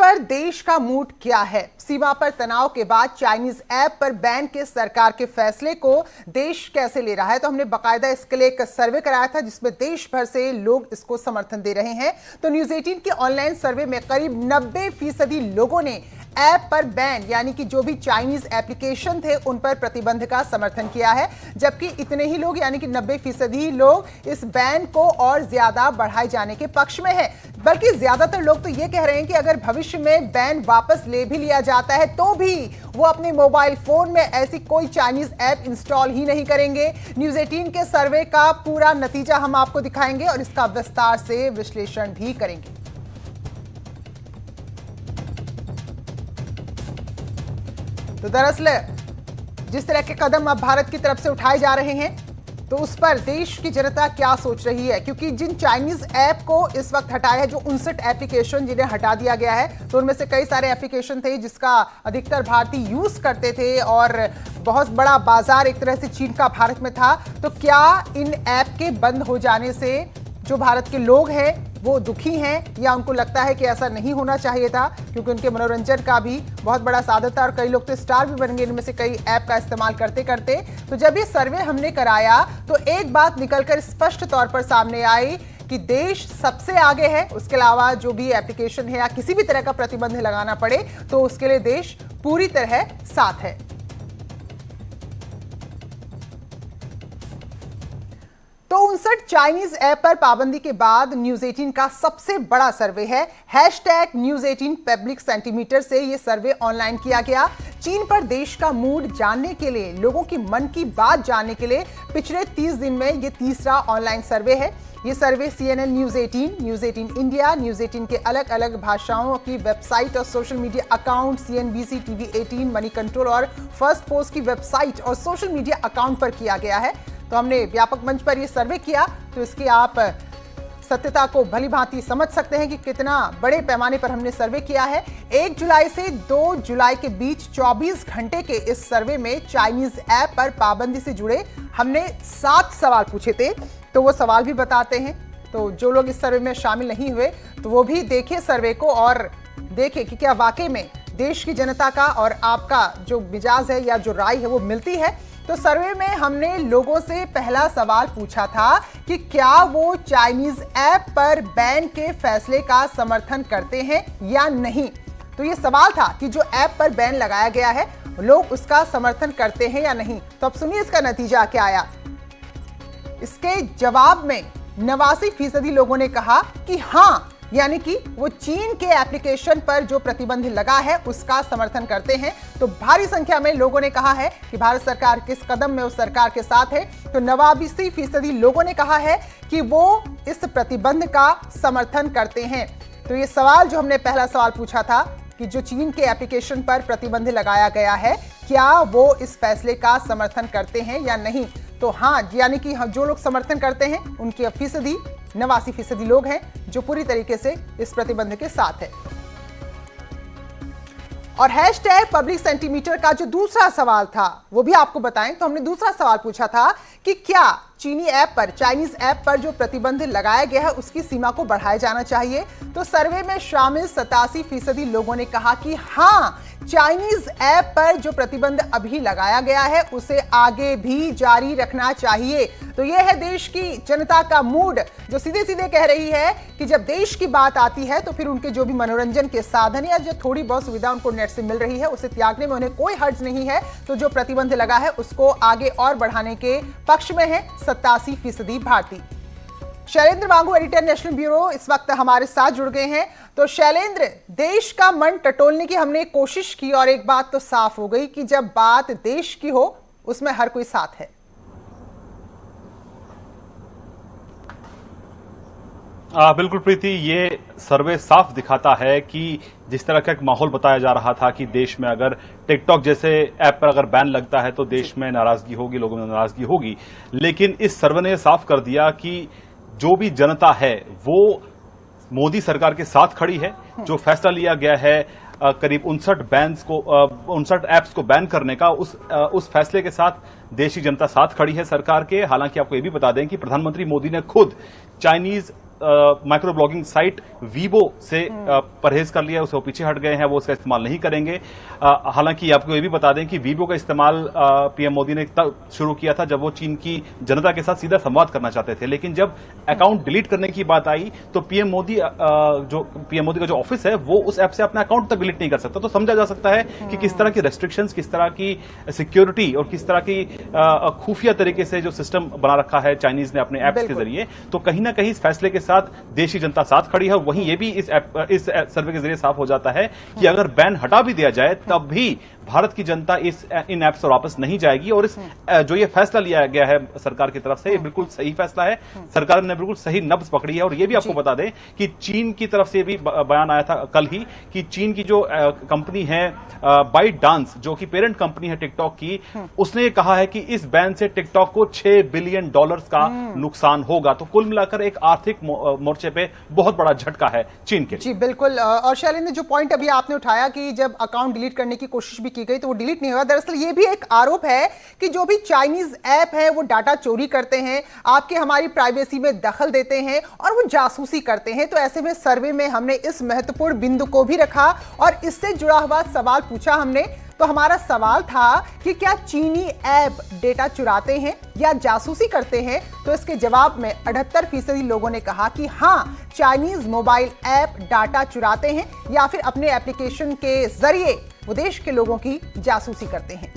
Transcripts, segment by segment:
पर देश का मूड क्या है? सीमा पर तनाव के बाद चाइनीज ऐप पर बैन के सरकार के फैसले को देश कैसे ले रहा है? तो हमने बाकायदा इसके लिए एक सर्वे कराया था जिसमें देश भर से लोग इसको समर्थन दे रहे हैं। तो न्यूज 18 के ऑनलाइन सर्वे में करीब 90% लोगों ने ऐप पर बैन यानी कि जो भी चाइनीज एप्लीकेशन थे उन पर प्रतिबंध का समर्थन किया है, जबकि इतने ही लोग यानी कि 90% ही लोग इस बैन को और ज्यादा बढ़ाए जाने के पक्ष में हैं। बल्कि ज्यादातर लोग तो ये कह रहे हैं कि अगर भविष्य में बैन वापस ले भी लिया जाता है तो भी वो अपने मोबाइल फोन में ऐसी कोई चाइनीज ऐप इंस्टॉल ही नहीं करेंगे। न्यूज 18 के सर्वे का पूरा नतीजा हम आपको दिखाएंगे और इसका विस्तार से विश्लेषण भी करेंगे। तो दरअसल जिस तरह के कदम अब भारत की तरफ से उठाए जा रहे हैं तो उस पर देश की जनता क्या सोच रही है, क्योंकि जिन चाइनीज ऐप को इस वक्त हटाया, जो 59 एप्लीकेशन जिन्हें हटा दिया गया है, तो उनमें से कई सारे एप्लीकेशन थे जिसका अधिकतर भारतीय यूज करते थे और बहुत बड़ा बाजार एक तरह से चीन का भारत में था। तो क्या इन ऐप के बंद हो जाने से जो भारत के लोग हैं वो दुखी हैं या उनको लगता है कि ऐसा नहीं होना चाहिए था, क्योंकि उनके मनोरंजन का भी बहुत बड़ा साधन था और कई लोग तो स्टार भी बन गए इनमें से कई ऐप का इस्तेमाल करते करते। तो जब ये सर्वे हमने कराया तो एक बात निकलकर स्पष्ट तौर पर सामने आई कि देश सबसे आगे है। उसके अलावा जो भी एप्लीकेशन है या किसी भी तरह का प्रतिबंध लगाना पड़े तो उसके लिए देश पूरी तरह साथ है। तो 59 चाइनीज ऐप पर पाबंदी के बाद न्यूज 18 का सबसे बड़ा सर्वे है। #News18 पब्लिक सेंटीमीटर से यह सर्वे ऑनलाइन किया गया। चीन पर देश का मूड जानने के लिए, लोगों की मन की बात जानने के लिए पिछले 30 दिन में यह तीसरा ऑनलाइन सर्वे है। ये सर्वे CNN news 18, news 18 India, news 18 के अलग अलग भाषाओं की वेबसाइट और social media account, CNBC TV 18, money control और फर्स्ट पोस्ट की वेबसाइट और सोशल मीडिया अकाउंट पर किया गया है। तो हमने व्यापक मंच पर यह सर्वे किया तो इसकी आप सत्यता को भली भांति समझ सकते हैं कि कितना बड़े पैमाने पर हमने सर्वे किया है। 1 जुलाई से 2 जुलाई के बीच 24 घंटे के इस सर्वे में चाइनीज ऐप पर पाबंदी से जुड़े हमने 7 सवाल पूछे थे। तो वो सवाल भी बताते हैं। तो जो लोग इस सर्वे में शामिल नहीं हुए तो वो भी देखें सर्वे को और देखें कि क्या वाकई में देश की जनता का और आपका जो मिजाज है या जो राय है वो मिलती है। तो सर्वे में हमने लोगों से पहला सवाल पूछा था कि क्या वो चाइनीज ऐप पर बैन के फैसले का समर्थन करते हैं या नहीं। तो ये सवाल था कि जो ऐप पर बैन लगाया गया है लोग उसका समर्थन करते हैं या नहीं। तो अब सुनिए इसका नतीजा क्या आया। इसके जवाब में 89% लोगों ने कहा कि हाँ, यानी कि वो चीन के एप्लीकेशन पर जो प्रतिबंध लगा है उसका समर्थन करते हैं। तो भारी संख्या में लोगों ने कहा है कि भारत सरकार किस कदम में उस सरकार के साथ है। तो 89% लोगों ने कहा है कि वो इस प्रतिबंध का समर्थन करते हैं। तो ये सवाल जो हमने पहला सवाल पूछा था कि जो चीन के एप्लीकेशन पर प्रतिबंध लगाया गया है क्या वो इस फैसले का समर्थन करते हैं या नहीं। तो हाँ, यानी कि जो लोग समर्थन करते हैं उनकी 89% लोग हैं जो पूरी तरीके से इस प्रतिबंध के साथ है। और #पब्लिक सेंटीमीटर का जो दूसरा सवाल था वो भी आपको बताएं। तो हमने दूसरा सवाल पूछा था कि क्या चीनी ऐप पर, चाइनीज ऐप पर जो प्रतिबंध लगाया गया है उसकी सीमा को बढ़ाया जाना चाहिए। तो सर्वे में शामिल 87% लोगों ने कहा कि हाँ, चाइनीज ऐप पर जो प्रतिबंध अभी लगाया गया है उसे आगे भी जारी रखना चाहिए। तो यह है देश की जनता का मूड, जो सीधे सीधे कह रही है कि जब देश की बात आती है तो फिर उनके जो भी मनोरंजन के साधन या जो थोड़ी बहुत सुविधा उनको नेट से मिल रही है उसे त्यागने में उन्हें कोई हर्ज नहीं है। तो जो प्रतिबंध लगा है उसको आगे और बढ़ाने के पक्ष में है 87% भारतीय। शैलेंद्र वांगू, एडिटर नेशनल ब्यूरो, इस वक्त हमारे साथ जुड़ गए हैं। तो शैलेंद्र, देश का मन टटोलने की हमने कोशिश की और एक बात तो साफ हो गई कि जब बात देश की हो उसमें हर कोई साथ है। बिल्कुल प्रीति, ये सर्वे साफ दिखाता है कि जिस तरह का एक माहौल बताया जा रहा था कि देश में अगर टिकटॉक जैसे ऐप पर अगर बैन लगता है तो देश में नाराजगी होगी, लोगों में नाराजगी होगी, लेकिन इस सर्वे ने साफ कर दिया कि जो भी जनता है वो मोदी सरकार के साथ खड़ी है। जो फैसला लिया गया है करीब 59 ऐप्स को बैन करने का, उस फैसले के साथ देश की जनता साथ खड़ी है सरकार के। हालांकि आपको ये भी बता दें कि प्रधानमंत्री मोदी ने खुद Chinese micro blogging site Weibo से परहेज कर लिया, उसे वो पीछे हट गए हैं, वो उसका इस्तेमाल नहीं करेंगे। हालांकि आपको ये भी बता दें कि वीबो का इस्तेमाल पीएम मोदी ने तब शुरू किया था जब वो चीन की जनता के साथ सीधा संवाद करना चाहते थे, लेकिन जब अकाउंट डिलीट करने की बात आई तो पीएम मोदी का जो ऑफिस है वो उस ऐप से अपना अकाउंट तक डिलीट नहीं कर सकता। तो समझा जा सकता है कि किस तरह की रेस्ट्रिक्शंस, किस तरह की सिक्योरिटी और किस तरह की खुफिया तरीके से जो सिस्टम बना रखा है चाइनीज ने अपने ऐप्स के जरिए। तो कहीं ना कहीं इस फैसले के साथ देश की जनता साथ खड़ी है। वहीं ये भी इस सर्वे के जरिए साफ हो जाता है कि अगर बैन हटा भी दिया जाए तब भी भारत की जनता इन ऐप्स पर वापस नहीं जाएगी। और इस जो ये फैसला लिया गया है सरकार की तरफ से, ये बिल्कुल सही फैसला है। सरकार ने बिल्कुल सही नब्ज पकड़ी है। और ये भी आपको बता दें कि चीन की तरफ से भी बयान आया था कल ही कि चीन की जो कंपनी है बाइट डांस, जो कि पेरेंट कंपनी है टिकटॉक की, उसने कहा है कि इस बैन से टिकटॉक को $6 बिलियन का नुकसान होगा। तो कुल मिलाकर एक आर्थिक मोर्चे पे बहुत बड़ा झटका है चीन के। जी बिल्कुल। और शैलेंद्र, जो पॉइंट अभी आपने उठाया कि जब अकाउंट डिलीट करने की कोशिश भी की गई तो वो डिलीट नहीं हुआ, दरअसल ये भी एक आरोप है कि जो भी चाइनीज ऐप है वो डाटा चोरी करते हैं, आपके हमारी प्राइवेसी में दखल देते हैं और वो जासूसी करते हैं। तो ऐसे में सर्वे में हमने इस महत्वपूर्ण बिंदु को भी रखा और इससे जुड़ा हुआ सवाल पूछा हमने। तो हमारा सवाल था कि क्या चीनी ऐप डेटा चुराते हैं या जासूसी करते हैं? तो इसके जवाब में 78% लोगों ने कहा कि हाँ, चाइनीज मोबाइल ऐप डाटा चुराते हैं या फिर अपने एप्लीकेशन के जरिए वो देश के लोगों की जासूसी करते हैं।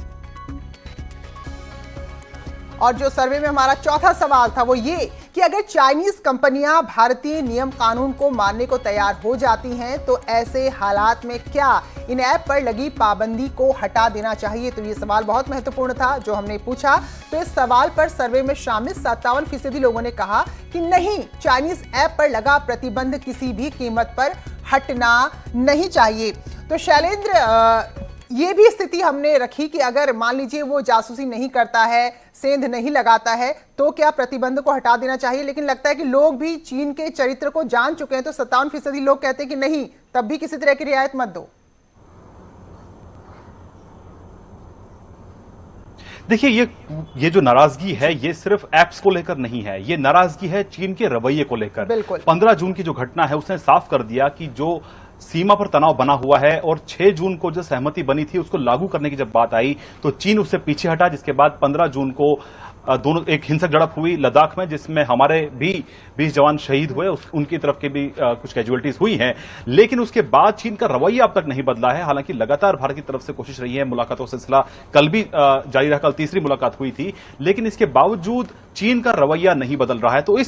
और जो सर्वे में हमारा चौथा सवाल था वो ये कि अगर चाइनीज कंपनियां भारतीय नियम कानून को मानने को तैयार हो जाती हैं तो ऐसे हालात में क्या इन ऐप पर लगी पाबंदी को हटा देना चाहिए? तो ये सवाल बहुत महत्वपूर्ण था जो हमने पूछा। तो इस सवाल पर सर्वे में शामिल 57% लोगों ने कहा कि नहीं, चाइनीज ऐप पर लगा प्रतिबंध किसी भी कीमत पर हटना नहीं चाहिए। तो शैलेंद्र, ये भी स्थिति हमने रखी कि अगर मान लीजिए वो जासूसी नहीं करता है, सेंध नहीं लगाता है, तो क्या प्रतिबंध को हटा देना चाहिए? लेकिन लगता है कि लोग भी चीन के चरित्र को जान चुके हैं, तो 57% लोग कहते हैं कि नहीं, तब भी किसी तरह की रियायत मत दो। देखिए, ये जो नाराजगी है ये सिर्फ ऐप्स को लेकर नहीं है, ये नाराजगी है चीन के रवैये को लेकर। 15 जून की जो घटना है उसने साफ कर दिया कि जो सीमा पर तनाव बना हुआ है और 6 जून को जो सहमति बनी थी उसको लागू करने की जब बात आई तो चीन उससे पीछे हटा, जिसके बाद 15 जून को दोनों एक हिंसक झड़प हुई लद्दाख में, जिसमें हमारे भी 20 जवान शहीद हुए, उनकी तरफ के भी कुछ कैजुअलिटीज हुई हैं। लेकिन उसके बाद चीन का रवैया अब तक नहीं बदला है। हालांकि लगातार भारत की तरफ से कोशिश रही है, मुलाकातों का सिलसिला कल भी जारी रहा, कल तीसरी मुलाकात हुई थी, लेकिन इसके बावजूद चीन का रवैया नहीं बदल रहा है। तो ये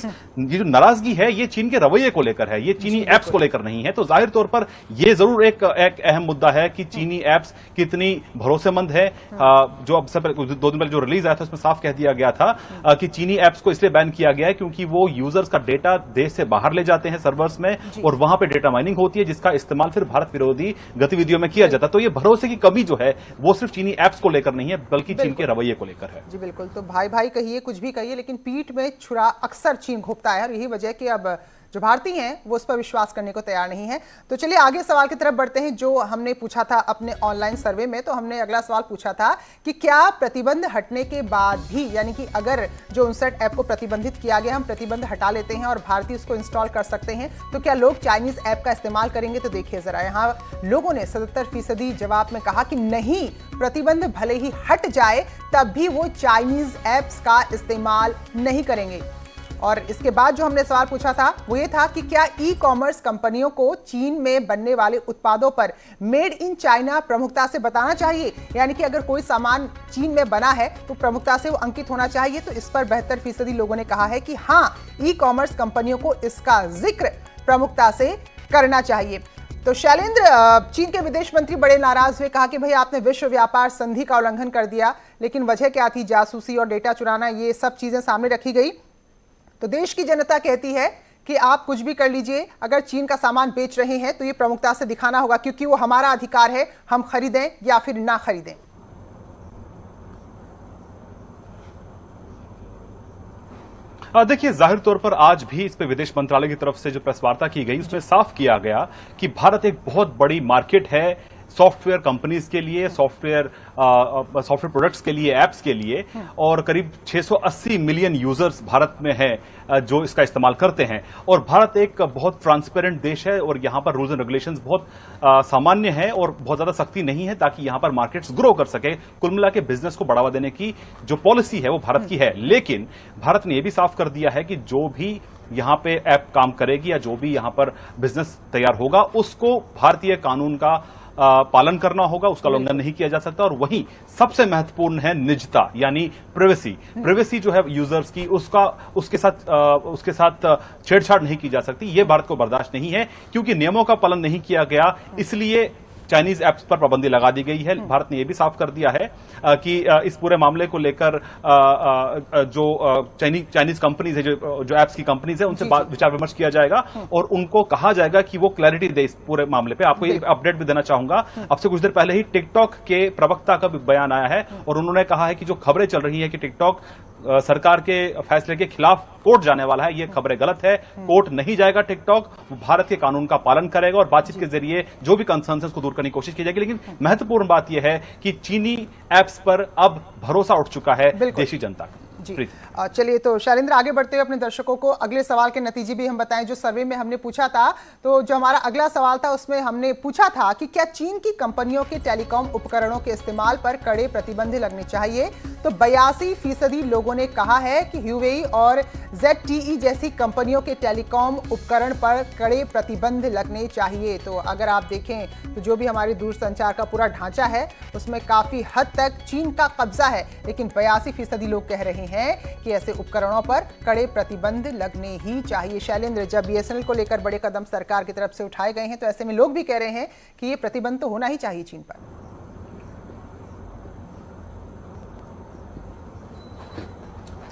जो नाराजगी है ये चीन के रवैये को लेकर है, ये चीनी ऐप्स को लेकर नहीं है। तो जाहिर तौर पर यह जरूर एक अहम मुद्दा है कि चीनी ऐप्स कितनी भरोसेमंद है। जो अब 2 दिन पहले जो रिलीज आया था उसमें साफ कह दिया गया था कि चीनी ऐप्स को इसलिए बैन किया गया है क्योंकि वो यूजर्स का डेटा देश से बाहर ले जाते हैं सर्वर्स में और वहां पे डेटा माइनिंग होती है, जिसका इस्तेमाल फिर भारत विरोधी गतिविधियों में किया जाता है। तो ये भरोसे की कमी जो है वो सिर्फ चीनी ऐप्स को लेकर नहीं है बल्कि चीन के रवैये को लेकर है। जी बिल्कुल। तो भाई भाई कहिए, कुछ भी कहिए, लेकिन पीठ में छुरा अक्सर चीन घोंपता है और यही वजह कि अब जो भारतीय हैं वो उस पर विश्वास करने को तैयार नहीं है। तो चलिए आगे सवाल की तरफ बढ़ते हैं जो हमने पूछा था अपने ऑनलाइन सर्वे में। तो हमने अगला सवाल पूछा था कि क्या प्रतिबंध हटने के बाद भी, यानी कि अगर जो 59 ऐप को प्रतिबंधित किया गया, हम प्रतिबंध हटा लेते हैं और भारतीय उसको इंस्टॉल कर सकते हैं, तो क्या लोग चाइनीज ऐप का इस्तेमाल करेंगे? तो देखिए जरा, यहाँ लोगों ने 77% जवाब में कहा कि नहीं, प्रतिबंध भले ही हट जाए तब भी वो चाइनीज ऐप्स का इस्तेमाल नहीं करेंगे। और इसके बाद जो हमने सवाल पूछा था वो ये था कि क्या ई कॉमर्स कंपनियों को चीन में बनने वाले उत्पादों पर मेड इन चाइना प्रमुखता से बताना चाहिए, यानी कि अगर कोई सामान चीन में बना है तो प्रमुखता से वो अंकित होना चाहिए। तो इस पर 72% लोगों ने कहा है कि हाँ, ई कॉमर्स कंपनियों को इसका जिक्र प्रमुखता से करना चाहिए। तो शैलेंद्र, चीन के विदेश मंत्री बड़े नाराज हुए, कहा कि भाई आपने विश्व व्यापार संधि का उल्लंघन कर दिया। लेकिन वजह क्या थी? जासूसी और डेटा चुराना, ये सब चीजें सामने रखी गई। तो देश की जनता कहती है कि आप कुछ भी कर लीजिए, अगर चीन का सामान बेच रहे हैं तो ये प्रमुखता से दिखाना होगा क्योंकि वो हमारा अधिकार है, हम खरीदें या फिर ना खरीदें। देखिए, जाहिर तौर पर आज भी इस पे विदेश मंत्रालय की तरफ से जो प्रेस वार्ता की गई उसमें साफ किया गया कि भारत एक बहुत बड़ी मार्केट है सॉफ्टवेयर कंपनीज के लिए, सॉफ्टवेयर प्रोडक्ट्स के लिए, एप्स के लिए, और करीब 680 मिलियन यूजर्स भारत में है जो इसका इस्तेमाल करते हैं। और भारत एक बहुत ट्रांसपेरेंट देश है और यहां पर रूल्स एंड रेगुलेशंस बहुत सामान्य है और बहुत ज्यादा सख्ती नहीं है, ताकि यहां पर मार्केट्स ग्रो कर सके। कुल मिला के बिजनेस को बढ़ावा देने की जो पॉलिसी है वो भारत की है। लेकिन भारत ने यह भी साफ कर दिया है कि जो भी यहां पे ऐप काम करेगी या जो भी यहां पर बिजनेस तैयार होगा, उसको भारतीय कानून का पालन करना होगा, उसका उल्लंघन नहीं किया जा सकता। और वहीं सबसे महत्वपूर्ण है निजता, यानी प्राइवेसी जो है यूजर्स की, उसके साथ छेड़छाड़ नहीं की जा सकती। यह भारत को बर्दाश्त नहीं है, क्योंकि नियमों का पालन नहीं किया गया, इसलिए चाइनीज ऐप्स पर पाबंदी लगा दी गई है। भारत ने यह भी साफ कर दिया है कि इस पूरे मामले को लेकर जो चाइनीज कंपनीज है, जो ऐप्स की कंपनीज है, उनसे विचार विमर्श किया जाएगा और उनको कहा जाएगा कि वो क्लैरिटी दे इस पूरे मामले पे। आपको ये अपडेट भी देना चाहूंगा, अब से कुछ देर पहले ही टिकटॉक के प्रवक्ता का भी बयान आया है और उन्होंने कहा है कि जो खबरें चल रही है कि टिकटॉक सरकार के फैसले के खिलाफ कोर्ट जाने वाला है, ये खबरें गलत है। कोर्ट नहीं जाएगा टिकटॉक, भारत के कानून का पालन करेगा और बातचीत के जरिए जो भी कंसर्न्स है उसको दूर करने की कोशिश की जाएगी। लेकिन महत्वपूर्ण बात यह है कि चीनी ऐप्स पर अब भरोसा उठ चुका है देशी जनता का। जी चलिए, तो शैलेंद्र आगे बढ़ते हुए अपने दर्शकों को अगले सवाल के नतीजे भी हम बताएं। जो सर्वे में हमने पूछा था, तो जो हमारा अगला सवाल था उसमें हमने पूछा था कि क्या चीन की कंपनियों के टेलीकॉम उपकरणों के इस्तेमाल पर कड़े प्रतिबंध लगने चाहिए। तो 82% लोगों ने कहा है कि ह्यूवेई और ZTE जैसी कंपनियों के टेलीकॉम उपकरण पर कड़े प्रतिबंध लगने चाहिए। तो अगर आप देखें तो जो भी हमारे दूरसंचार का पूरा ढांचा है उसमें काफी हद तक चीन का कब्जा है, लेकिन 82% लोग कह रहे हैं कि ऐसे उपकरणों पर कड़े प्रतिबंध लगने ही चाहिए। शैलेंद्र, जब BSNL को लेकर बड़े कदम सरकार की तरफ से उठाए गए हैं, तो ऐसे में लोग भी कह रहे हैं कि ये प्रतिबंध तो होना ही चाहिए चीन पर।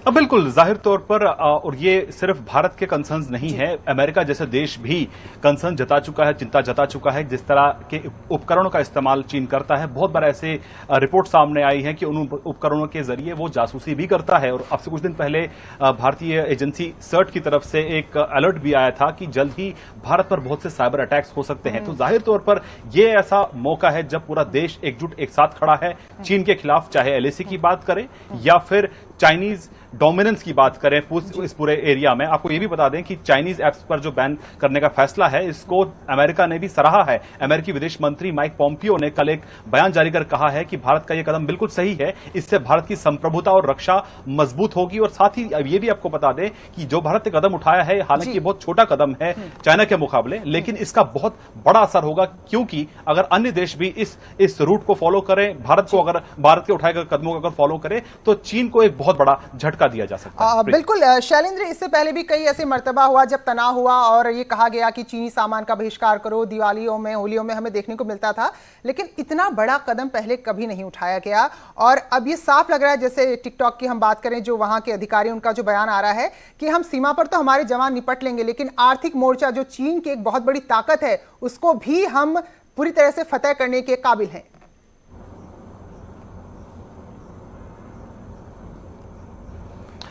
बिल्कुल, जाहिर तौर पर, और ये सिर्फ भारत के कंसर्न्स नहीं है, अमेरिका जैसे देश भी कंसर्न जता चुका है, चिंता जता चुका है जिस तरह के उपकरणों का इस्तेमाल चीन करता है। बहुत बार ऐसे रिपोर्ट सामने आई है कि उन उपकरणों के जरिए वो जासूसी भी करता है। और अब से कुछ दिन पहले भारतीय एजेंसी सर्ट की तरफ से एक अलर्ट भी आया था कि जल्द ही भारत पर बहुत से साइबर अटैक्स हो सकते हैं। तो जाहिर तौर पर यह ऐसा मौका है जब पूरा देश एकजुट एक साथ खड़ा है चीन के खिलाफ, चाहे LAC की बात करें या फिर चाइनीज डोमिनेंस की बात करें इस पूरे एरिया में। आपको यह भी बता दें कि चाइनीज ऐप्स पर जो बैन करने का फैसला है, इसको अमेरिका ने भी सराहा है। अमेरिकी विदेश मंत्री माइक पॉम्पियो ने कल एक बयान जारी कर कहा है कि भारत का यह कदम बिल्कुल सही है, इससे भारत की संप्रभुता और रक्षा मजबूत होगी। और साथ ही यह भी आपको बता दें कि जो भारत ने कदम उठाया है, हालांकि बहुत छोटा कदम है चाइना के मुकाबले, लेकिन इसका बहुत बड़ा असर होगा, क्योंकि अगर अन्य देश भी इस रूट को फॉलो करें, भारत के उठाए गए कदमों को अगर फॉलो करें, तो चीन को एक बहुत बड़ा झटका दिया जा सकता है। बिल्कुल शैलेंद्र, इससे पहले भी कई ऐसे मर्तबा हुआ जब तनाव हुआ और ये कहा गया कि चीनी सामान का बहिष्कार करो। दिवालियों में, होलियों में हमें देखने को मिलता था, लेकिन इतना बड़ा कदम पहले कभी नहीं उठाया गया। और अब ये साफ लग रहा है, जैसे टिकटॉक की हम बात करें, जो वहां के अधिकारी, उनका जो बयान आ रहा है कि हम सीमा पर तो हमारे जवान निपट लेंगे, लेकिन आर्थिक मोर्चा जो चीन की एक बहुत बड़ी ताकत है, उसको भी हम पूरी तरह से फतेह करने के काबिल हैं।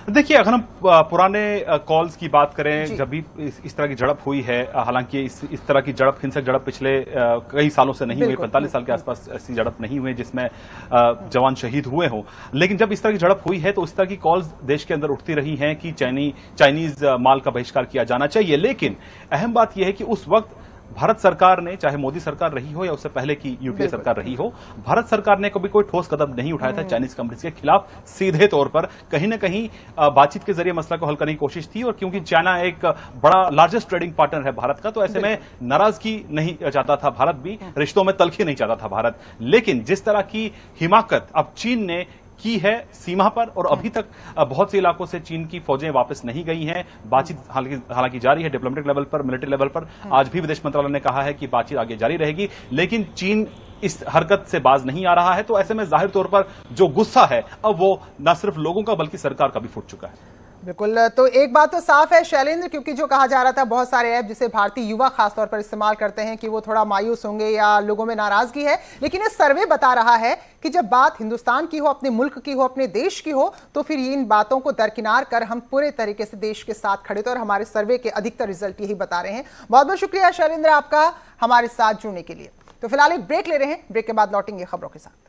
देखिए, अगर हम पुराने कॉल्स की बात करें, जब भी इस तरह की झड़प हुई है, हालांकि इस तरह की झड़प, हिंसक झड़प पिछले कई सालों से नहीं हुई, 45 साल के आसपास ऐसी झड़प नहीं हुई जिसमें जवान शहीद हुए हों। लेकिन जब इस तरह की झड़प हुई है तो इस तरह की कॉल्स देश के अंदर उठती रही हैं कि चाइनीज माल का बहिष्कार किया जाना चाहिए। लेकिन अहम बात यह है कि उस वक्त भारत सरकार ने, चाहे मोदी सरकार रही हो या उससे पहले की यूपीए सरकार रही हो, भारत सरकार ने कभी कोई ठोस कदम नहीं उठाया था चाइनीज कंपनीज के खिलाफ। सीधे तौर पर कहीं ना कहीं बातचीत के जरिए मसला को हल करने की कोशिश थी। और क्योंकि चाइना एक बड़ा लार्जेस्ट ट्रेडिंग पार्टनर है भारत का, तो ऐसे में नाराजगी नहीं चाहता था भारत भी, रिश्तों में तलखी नहीं चाहता था भारत। लेकिन जिस तरह की हिमाकत अब चीन ने की है सीमा पर, और अभी तक बहुत से इलाकों से चीन की फौजें वापस नहीं गई हैं। बातचीत हालांकि जारी है डिप्लोमेटिक लेवल पर, मिलिट्री लेवल पर। आज भी विदेश मंत्रालय ने कहा है कि बातचीत आगे जारी रहेगी, लेकिन चीन इस हरकत से बाज नहीं आ रहा है। तो ऐसे में जाहिर तौर पर जो गुस्सा है, अब वो न सिर्फ लोगों का बल्कि सरकार का भी फूट चुका है। बिल्कुल, तो एक बात तो साफ है शैलेंद्र, क्योंकि जो कहा जा रहा था बहुत सारे ऐप जिसे भारतीय युवा खासतौर पर इस्तेमाल करते हैं कि वो थोड़ा मायूस होंगे या लोगों में नाराजगी है, लेकिन ये सर्वे बता रहा है कि जब बात हिंदुस्तान की हो, अपने मुल्क की हो, अपने देश की हो, तो फिर इन बातों को दरकिनार कर हम पूरे तरीके से देश के साथ खड़े थे। और हमारे सर्वे के अधिकतर रिजल्ट यही बता रहे हैं। बहुत बहुत शुक्रिया शैलेंद्र आपका हमारे साथ जुड़ने के लिए। तो फिलहाल एक ब्रेक ले रहे हैं, ब्रेक के बाद लौटेंगे खबरों के साथ।